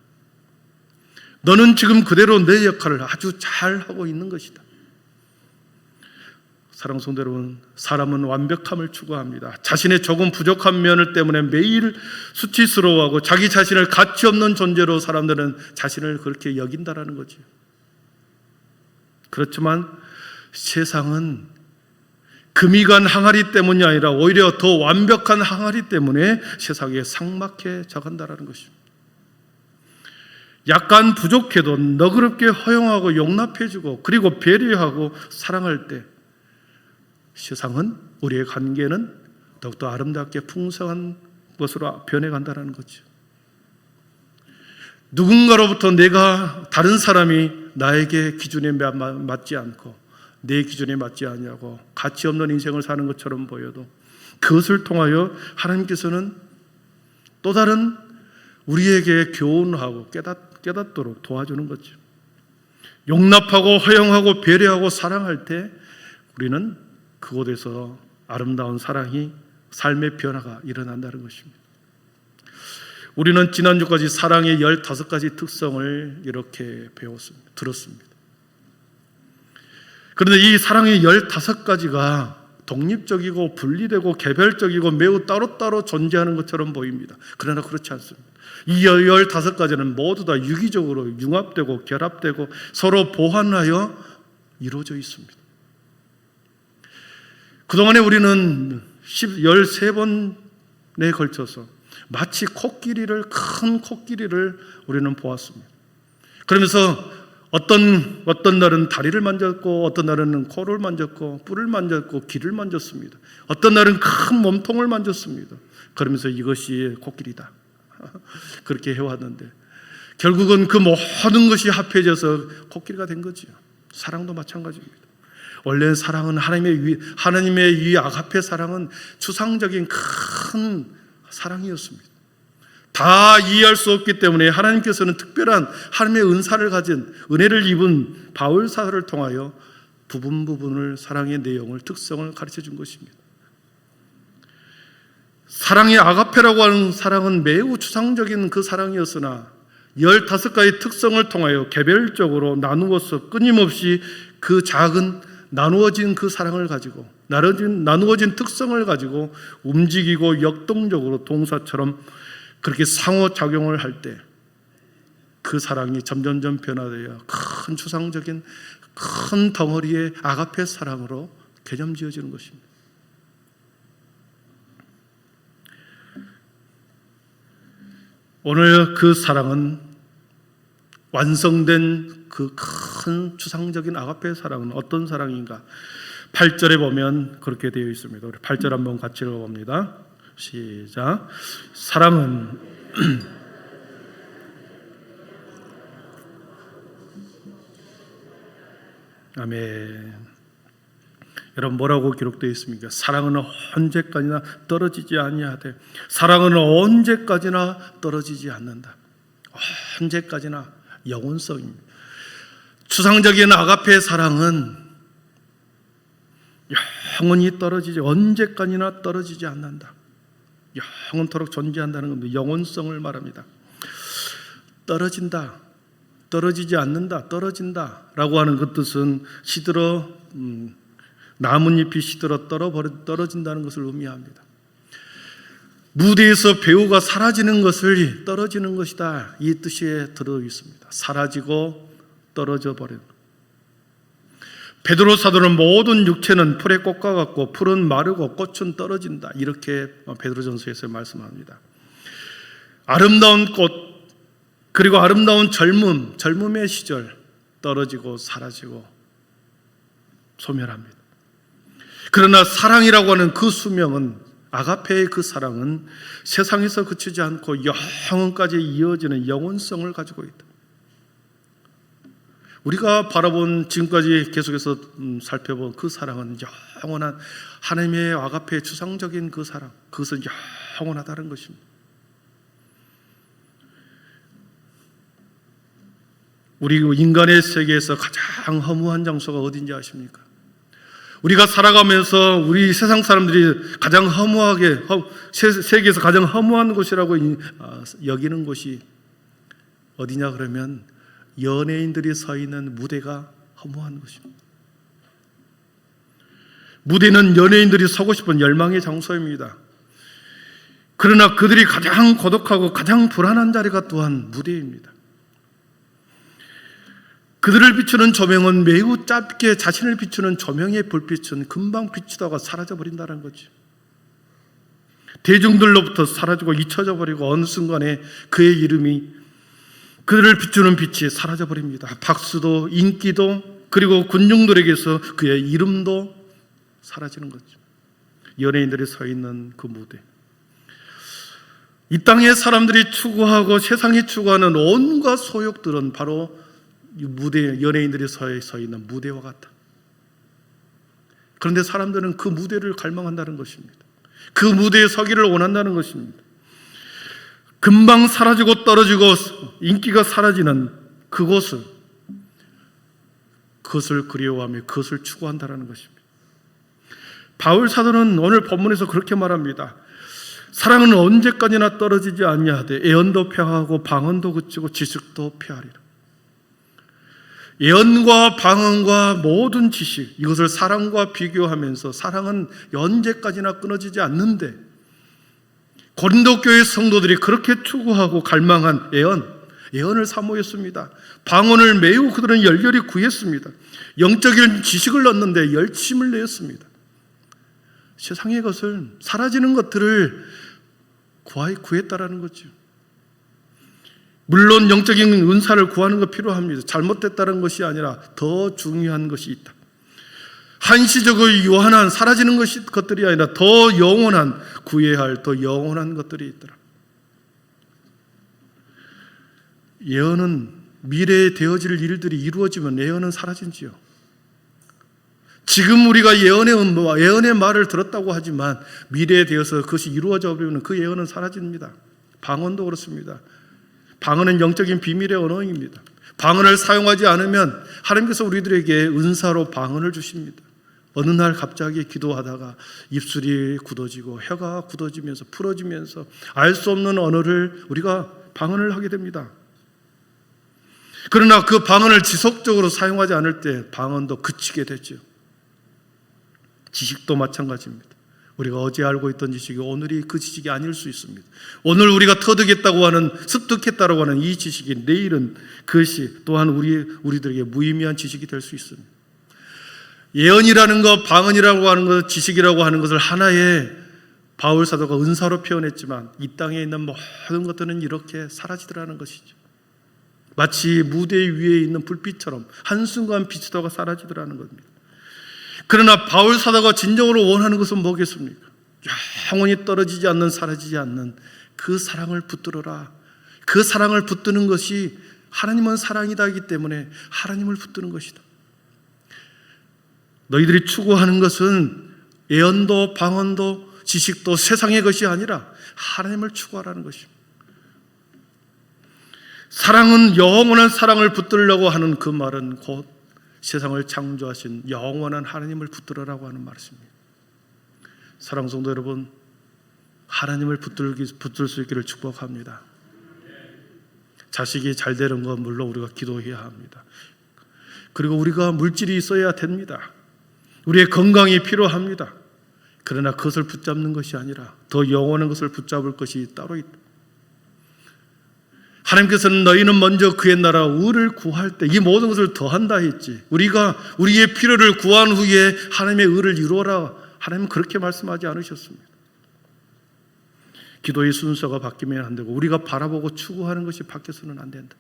너는 지금 그대로 내 역할을 아주 잘 하고 있는 것이다. 사랑하는 성도 여러분, 사람은 완벽함을 추구합니다. 자신의 조금 부족한 면을 때문에 매일 수치스러워하고 자기 자신을 가치 없는 존재로 사람들은 자신을 그렇게 여긴다라는 거죠. 그렇지만 세상은 금이간 항아리 때문이 아니라 오히려 더 완벽한 항아리 때문에 세상에 삭막해져 간다라는 것입니다. 약간 부족해도 너그럽게 허용하고 용납해주고 그리고 배려하고 사랑할 때 세상은, 우리의 관계는 더욱더 아름답게 풍성한 것으로 변해간다는 거죠. 누군가로부터 다른 사람이 나에게 기준에 맞지 않고 내 기준에 맞지 않냐고 가치 없는 인생을 사는 것처럼 보여도 그것을 통하여 하나님께서는 또 다른 우리에게 교훈하고 깨닫도록 도와주는 거죠. 용납하고 허용하고 배려하고 사랑할 때 우리는 그곳에서 아름다운 사랑이, 삶의 변화가 일어난다는 것입니다. 우리는 지난주까지 사랑의 15가지 특성을 이렇게 들었습니다. 그런데 이 사랑의 15가지가 독립적이고 분리되고 개별적이고 매우 따로따로 존재하는 것처럼 보입니다. 그러나 그렇지 않습니다. 이 15가지는 모두 다 유기적으로 융합되고 결합되고 서로 보완하여 이루어져 있습니다. 그동안에 우리는 13번에 걸쳐서 마치 큰 코끼리를 우리는 보았습니다. 그러면서 어떤 날은 다리를 만졌고, 어떤 날은 코를 만졌고, 뿔을 만졌고, 귀를 만졌습니다. 어떤 날은 큰 몸통을 만졌습니다. 그러면서 이것이 코끼리다, 그렇게 해왔는데 결국은 그 모든 것이 합해져서 코끼리가 된 거죠. 사랑도 마찬가지입니다. 원래는 사랑은 하나님의 이 아가페 사랑은 추상적인 큰 사랑이었습니다. 다 이해할 수 없기 때문에 하나님께서는 특별한 하나님의 은혜를 입은 바울사를 통하여 부분을 사랑의 내용을, 특성을 가르쳐 준 것입니다. 사랑의 아가페라고 하는 사랑은 매우 추상적인 그 사랑이었으나 15가지 특성을 통하여 개별적으로 나누어서 끊임없이 그 작은 나누어진 그 사랑을 가지고, 나누어진 특성을 가지고 움직이고 역동적으로 동사처럼 그렇게 상호작용을 할 때 그 사랑이 점점점 변화되어 큰 추상적인 큰 덩어리의 아가페 사랑으로 개념 지어지는 것입니다. 오늘 그 사랑은, 완성된 그 큰 추상적인 아가페 사랑은 어떤 사랑인가? 8절에 보면 그렇게 되어 있습니다. 우리 8절 한번 같이 읽어봅니다. 시작. 사랑은 아멘. 여러분, 뭐라고 기록되어 있습니까? 사랑은 언제까지나 떨어지지 아니하되, 사랑은 언제까지나 떨어지지 않는다. 언제까지나 영원성입니다. 추상적인 아가페 사랑은 영원히 언제까지나 떨어지지 않는다. 영원토록 존재한다는 겁니다. 영원성을 말합니다. 떨어진다, 떨어지지 않는다, 떨어진다라고 하는 그 뜻은 나뭇잎이 시들어 떨어진다는 것을 의미합니다. 무대에서 배우가 사라지는 것을 떨어지는 것이다, 이 뜻에 들어 있습니다. 사라지고 떨어져 버리는. 베드로 사도는 모든 육체는 풀의 꽃과 같고 풀은 마르고 꽃은 떨어진다, 이렇게 베드로전서에서 말씀합니다. 아름다운 꽃, 그리고 아름다운 젊음의 시절 떨어지고 사라지고 소멸합니다. 그러나 사랑이라고 하는 그 수명은, 아가페의 그 사랑은 세상에서 그치지 않고 영원까지 이어지는 영원성을 가지고 있다. 우리가 바라본, 지금까지 계속해서 살펴본 그 사랑은 영원한, 하나님의 아가페의 추상적인 그 사랑, 그것은 영원하다는 것입니다. 우리 인간의 세계에서 가장 허무한 장소가 어딘지 아십니까? 우리가 살아가면서 우리 세상 사람들이 가장 허무하게, 세계에서 가장 허무한 곳이라고 여기는 곳이 어디냐 그러면 연예인들이 서 있는 무대가 허무한 것입니다. 무대는 연예인들이 서고 싶은 열망의 장소입니다. 그러나 그들이 가장 고독하고 가장 불안한 자리가 또한 무대입니다. 그들을 비추는 조명은 매우 짧게, 자신을 비추는 조명의 불빛은 금방 비추다가 사라져버린다는 거죠. 대중들로부터 사라지고 잊혀져 버리고 어느 순간에 그의 이름이, 그들을 비추는 빛이 사라져버립니다. 박수도, 인기도, 그리고 군중들에게서 그의 이름도 사라지는 거죠. 연예인들이 서 있는 그 무대, 이 땅의 사람들이 추구하고 세상이 추구하는 온갖 소욕들은 바로 이 무대, 연예인들이 서 있는 무대와 같다. 그런데 사람들은 그 무대를 갈망한다는 것입니다. 그 무대에 서기를 원한다는 것입니다. 금방 사라지고 떨어지고 인기가 사라지는 그것을 그리워하며 그것을 추구한다는 것입니다. 바울 사도는 오늘 본문에서 그렇게 말합니다. 사랑은 언제까지나 떨어지지 아니하되 애언도 패하고 방언도 그치고 지식도 패하리라. 예언과 방언과 모든 지식, 이것을 사랑과 비교하면서 사랑은 언제까지나 끊어지지 않는데, 고린도 교회 성도들이 그렇게 추구하고 갈망한 예언을 사모했습니다. 방언을 매우 그들은 열렬히 구했습니다. 영적인 지식을 얻는데 열심을 내었습니다. 세상의 것을, 사라지는 것들을 구했다라는 거죠. 물론 영적인 은사를 구하는 것 필요합니다. 잘못됐다는 것이 아니라 더 중요한 것이 있다. 한시적으로 유한한 사라지는 것들이 아니라 더 영원한, 구해야 할 더 영원한 것들이 있더라. 예언은 미래에 되어질 일들이 이루어지면 예언은 사라진지요. 지금 우리가 예언의 말을 들었다고 하지만 미래에 되어서 그것이 이루어져 버리면 그 예언은 사라집니다. 방언도 그렇습니다. 방언은 영적인 비밀의 언어입니다. 방언을 사용하지 않으면 하나님께서 우리들에게 은사로 방언을 주십니다. 어느 날 갑자기 기도하다가 입술이 굳어지고 혀가 굳어지면서 풀어지면서 알 수 없는 언어를 우리가 방언을 하게 됩니다. 그러나 그 방언을 지속적으로 사용하지 않을 때 방언도 그치게 되죠. 지식도 마찬가지입니다. 우리가 어제 알고 있던 지식이 오늘이 그 지식이 아닐 수 있습니다. 오늘 우리가 터득했다고 하는, 습득했다고 하는 이 지식이 내일은 그것이 또한 우리들에게 무의미한 지식이 될 수 있습니다. 예언이라는 것, 방언이라고 하는 것, 지식이라고 하는 것을 하나의 바울 사도가 은사로 표현했지만 이 땅에 있는 모든 것들은 이렇게 사라지더라는 것이죠. 마치 무대 위에 있는 불빛처럼 한순간 비치다가 사라지더라는 겁니다. 그러나 바울 사도가 진정으로 원하는 것은 뭐겠습니까? 영원히 떨어지지 않는, 사라지지 않는 그 사랑을 붙들어라. 그 사랑을 붙드는 것이 하나님은 사랑이다 하기 때문에 하나님을 붙드는 것이다. 너희들이 추구하는 것은 예언도 방언도 지식도 세상의 것이 아니라 하나님을 추구하라는 것입니다. 사랑은, 영원한 사랑을 붙들려고 하는 그 말은 곧 세상을 창조하신 영원한 하나님을 붙들으라고 하는 말씀입니다. 사랑하는 성도 여러분, 하나님을 붙들 수 있기를 축복합니다. 자식이 잘 되는 건 물론 우리가 기도해야 합니다. 그리고 우리가 물질이 있어야 됩니다. 우리의 건강이 필요합니다. 그러나 그것을 붙잡는 것이 아니라 더 영원한 것을 붙잡을 것이 따로 있다. 하나님께서는 너희는 먼저 그의 나라 의를 구할 때 이 모든 것을 더한다 했지. 우리가 우리의 필요를 구한 후에 하나님의 의를 이루어라, 하나님은 그렇게 말씀하지 않으셨습니다. 기도의 순서가 바뀌면 안 되고 우리가 바라보고 추구하는 것이 바뀌어서는 안 된다.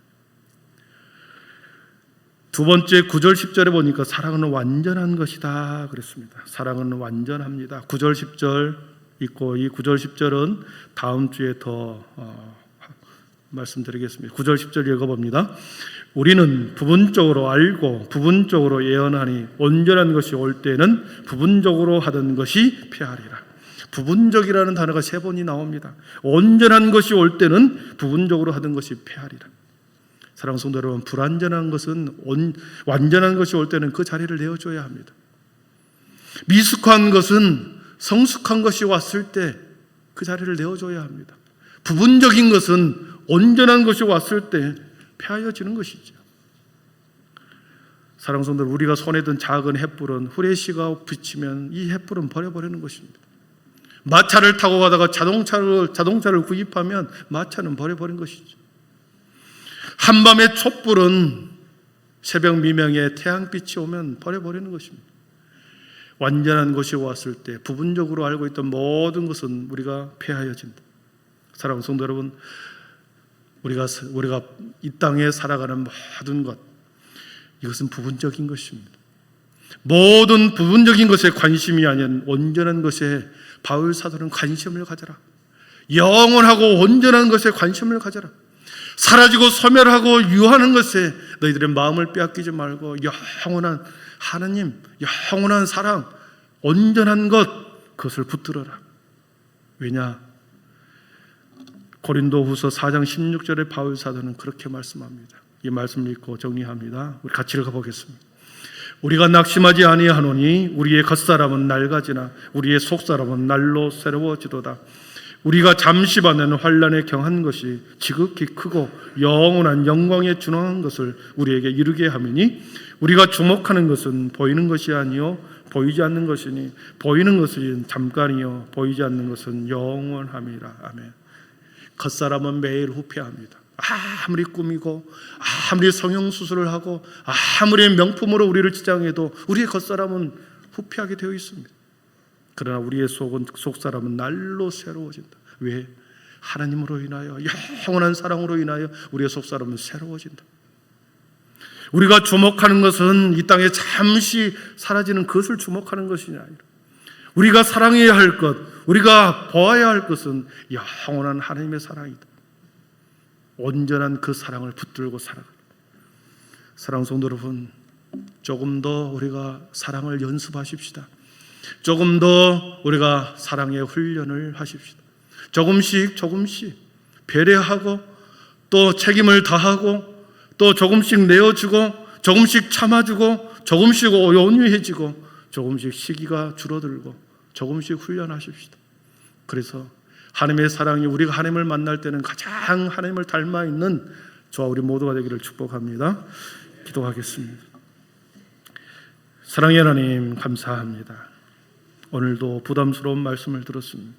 두 번째 9절 10절에 보니까 사랑은 완전한 것이다 그랬습니다. 사랑은 완전합니다. 9절 10절 있고 이 9절 10절은 다음 주에 더 말씀드리겠습니다. 9절 10절 읽어봅니다. 우리는 부분적으로 알고 부분적으로 예언하니 온전한 것이 올 때는 부분적으로 하던 것이 패하리라. 부분적이라는 단어가 3번이 나옵니다. 온전한 것이 올 때는 부분적으로 하던 것이 패하리라. 사랑하는 성도 여러분, 불완전한 것은 완전한 것이 올 때는 그 자리를 내어줘야 합니다. 미숙한 것은 성숙한 것이 왔을 때 그 자리를 내어줘야 합니다. 부분적인 것은 온전한 것이 왔을 때 폐하여지는 것이죠. 사랑하는 성도 여러분, 우리가 손에 든 작은 횃불은 후레쉬가 비치면 이 횃불은 버려버리는 것입니다. 마차를 타고 가다가 자동차를 구입하면 마차는 버려버린 것이죠. 한밤의 촛불은 새벽 미명에 태양빛이 오면 버려버리는 것입니다. 완전한 것이 왔을 때 부분적으로 알고 있던 모든 것은 우리가 폐하여진다. 사랑하는 성도 여러분, 우리가 이 땅에 살아가는 모든 것, 이것은 부분적인 것입니다. 모든 부분적인 것에 관심이 아닌 온전한 것에 바울 사도는 관심을 가져라. 영원하고 온전한 것에 관심을 가져라. 사라지고 소멸하고 유하는 것에 너희들의 마음을 빼앗기지 말고 영원한 하나님, 영원한 사랑, 온전한 것, 그것을 붙들어라. 왜냐? 고린도후서 4장 16절에 바울 사도는 그렇게 말씀합니다. 이 말씀을 읽고 정리합니다. 우리 같이 읽어보겠습니다. 우리가 낙심하지 아니하노니 우리의 겉사람은 낡아지나 우리의 속사람은 날로 새로워지도다. 우리가 잠시 받는 환난에 경한 것이 지극히 크고 영원한 영광에 준하는 것을 우리에게 이루게 하미니 우리가 주목하는 것은 보이는 것이 아니요 보이지 않는 것이니 보이는 것은 잠깐이요 보이지 않는 것은 영원함이라. 아멘. 겉사람은 매일 후패합니다. 아무리 꾸미고 아무리 성형수술을 하고 아무리 명품으로 우리를 치장해도 우리의 겉사람은 후패하게 되어 있습니다. 그러나 우리의 속사람은 날로 새로워진다. 왜? 하나님으로 인하여, 영원한 사랑으로 인하여 우리의 속사람은 새로워진다. 우리가 주목하는 것은 이 땅에 잠시 사라지는 것을 주목하는 것이 아니라 우리가 사랑해야 할 것, 우리가 보아야 할 것은 영원한 하나님의 사랑이다. 온전한 그 사랑을 붙들고 살아가는. 사랑하는 성도 여러분, 조금 더 우리가 사랑을 연습하십시다. 조금 더 우리가 사랑의 훈련을 하십시다. 조금씩 배려하고 또 책임을 다하고 또 조금씩 내어주고 조금씩 참아주고 조금씩 온유해지고 조금씩 시기가 줄어들고 조금씩 훈련하십시다. 그래서 하나님의 사랑이 우리가 하나님을 만날 때는 가장 하나님을 닮아 있는 저와 우리 모두가 되기를 축복합니다. 기도하겠습니다. 사랑의 하나님, 감사합니다. 오늘도 부담스러운 말씀을 들었습니다.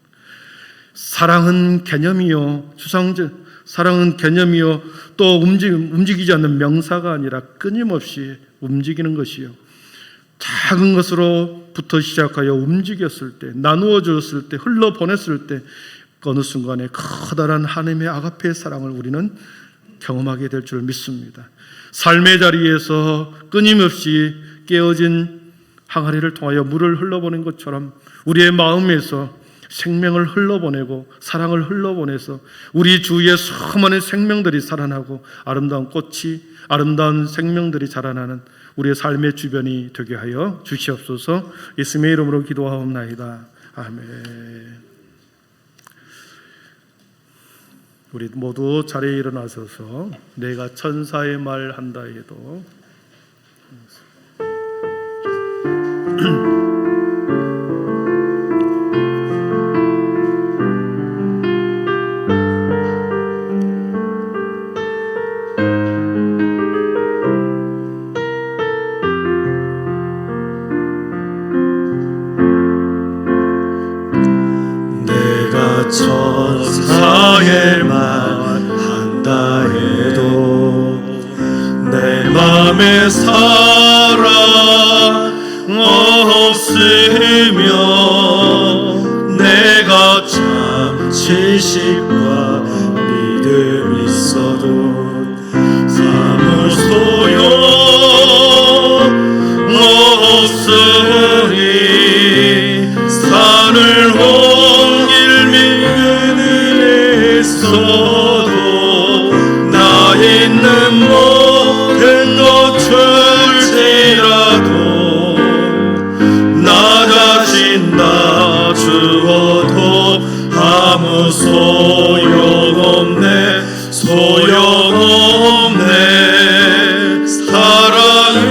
사랑은 개념이요, 사랑은 개념이요, 또 움직이지 않는 명사가 아니라 끊임없이 움직이는 것이요, 작은 것으로부터 시작하여 움직였을 때, 나누어 주었을 때, 흘러보냈을 때 어느 순간에 커다란 하나님의 아가페의 사랑을 우리는 경험하게 될 줄 믿습니다. 삶의 자리에서 끊임없이 깨어진 항아리를 통하여 물을 흘러보낸 것처럼 우리의 마음에서 생명을 흘러보내고 사랑을 흘러보내서 우리 주위에 수많은 생명들이 살아나고 아름다운 꽃이, 아름다운 생명들이 자라나는 우리의 삶의 주변이 되게 하여 주시옵소서. 예수님의 이름으로 기도하옵나이다. 아멘. 우리 모두 자리에 일어나셔서 내가 천사의 말 한다 해도 천사의 말 한다 해도 내 맘에 사랑 없으면 내가 잠시 지식과 믿음 있어도 아무 소용 없으니 산을 옮길 믿음이 있어도 나 있는 모든 것 줄지라도 나 자신 나 주어도 아무 소용없네 소용없네 사랑해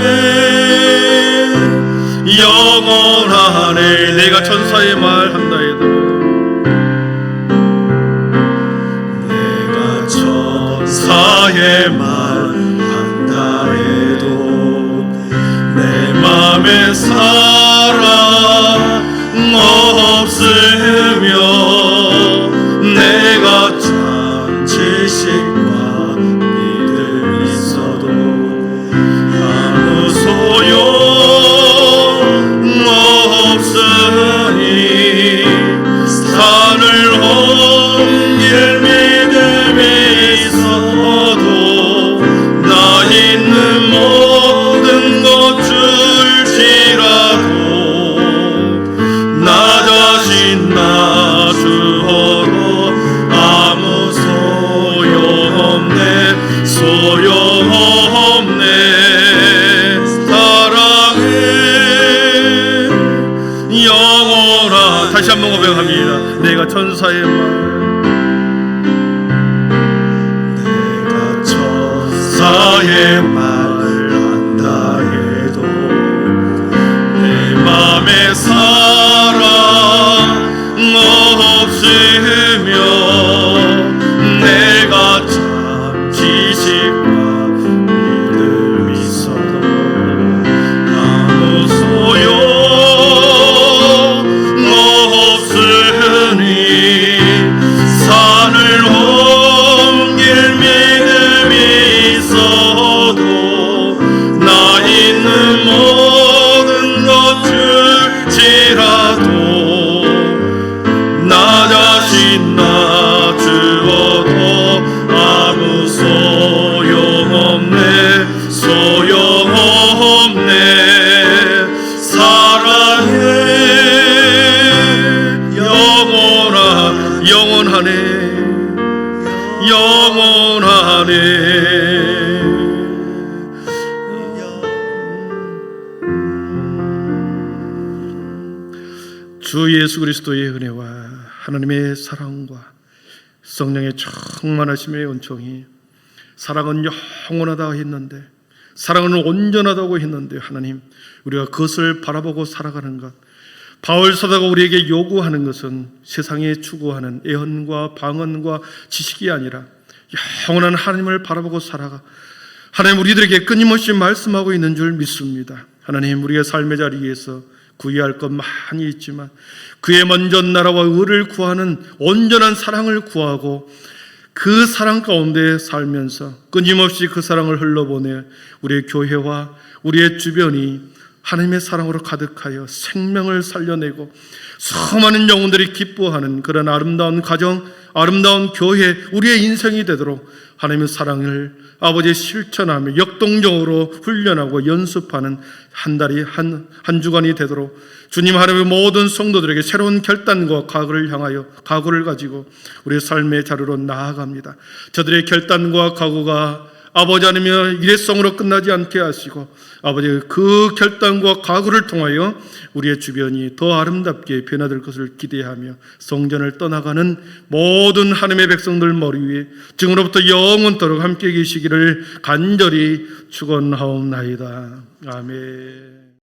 영원하네 내가 천사의 말 한다 해도 내가 천사의 말 한다 해도 내 맘에 사랑 없으며 내가 참 지식과 믿음 있어도 아무 소용 없으니 산을 옮길 믿음이 있어도 나 있는 모든 것 줄지라도 나 자신 나 주어도 아무 소용없네 소용없네 사랑해 영원한 다시 한번 고백합니다. 내가 천사의 말 내가 천사의 말 한다 해도 내 맘에 사랑 없으며 내가 참 지식과 믿음 있어도 아무 소용 없으니 산을 옮길 믿음이 있어도 나 있는 모든 것 줄지라도 나 자신 나 주어도 아무 소용없네 소용없네 사랑해 영원하네 영원하네 주 예수 그리스도의 은혜와 하나님의 사랑과 성령의 충만하심의 은총이 사랑은 영원하다 했는데 사랑은 온전하다고 했는데 하나님 우리가 그것을 바라보고 살아가는 것 바울 사도가 우리에게 요구하는 것은 세상에 추구하는 애언과 방언과 지식이 아니라 영원한 하나님을 바라보고 살아가 하나님 우리들에게 끊임없이 말씀하고 있는 줄 믿습니다. 하나님 우리의 삶의 자리에서 구해야 할 것 많이 있지만 그의 먼저 나라와 의를 구하는 온전한 사랑을 구하고 그 사랑 가운데 살면서 끊임없이 그 사랑을 흘러보내 우리의 교회와 우리의 주변이 하나님의 사랑으로 가득하여 생명을 살려내고 수많은 영혼들이 기뻐하는 그런 아름다운 가정, 아름다운 교회, 우리의 인생이 되도록 하나님의 사랑을 아버지 실천하며 역동적으로 훈련하고 연습하는 한 달이 한 주간이 되도록 주님 하나님의 모든 성도들에게 새로운 결단과 각오를 향하여 각오를 가지고 우리의 삶의 자리로 나아갑니다. 저들의 결단과 각오가 아버지 하나님의 일회성으로 끝나지 않게 하시고 아버지 그 결단과 각오를 통하여 우리의 주변이 더 아름답게 변화될 것을 기대하며 성전을 떠나가는 모든 하나님의 백성들 머리 위에 지금으로부터 영원토록 함께 계시기를 간절히 축원하옵나이다. 아멘.